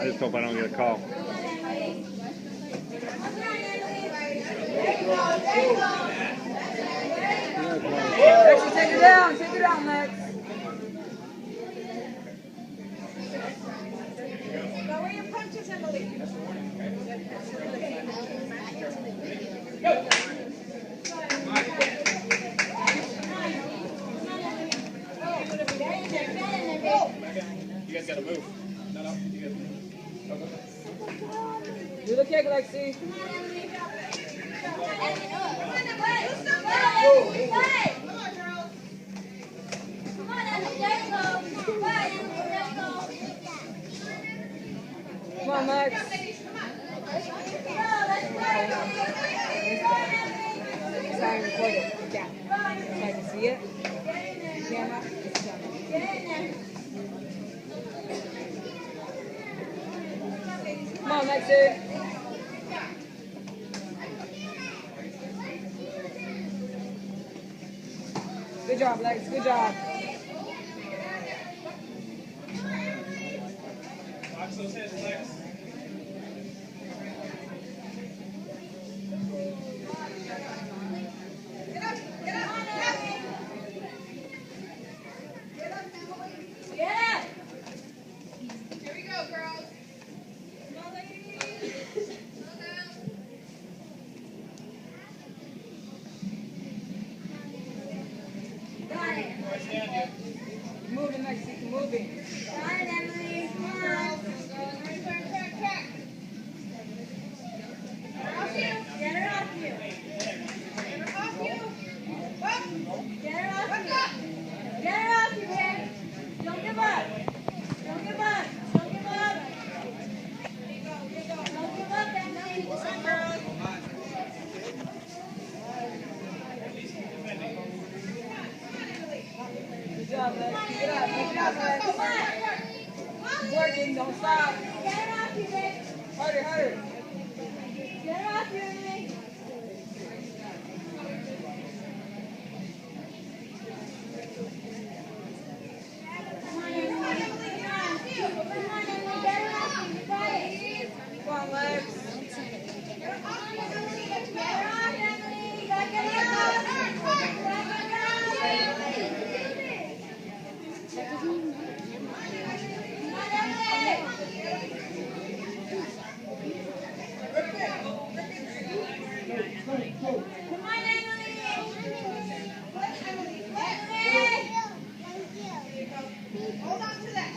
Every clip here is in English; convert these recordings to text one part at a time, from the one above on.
I just hope I don't get a call. Lexi, take her down. Take her down, Lex. Go where your punches, Emily. You guys gotta move. No, you guys move. Do the kick, Lexi. Come on, Lex. Sorry, record it. Yeah. So I can see it. Camera. Come on, Lexi. Good job, Lex. Good job. Watch those heads, Lex. Here we go, girls. Keep moving, Lexi. Keep moving. Good job, Lex. Keep it up. Keep it up, Lex. Keep working. Don't stop. Harder, harder. Come on, Lex. Hold on to that.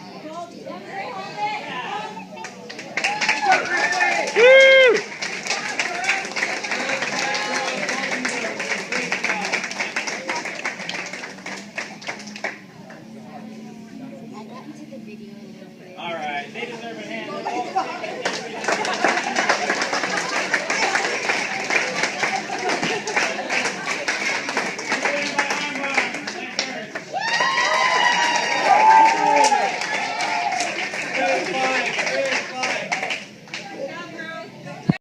Woo! All right, they deserve a hand.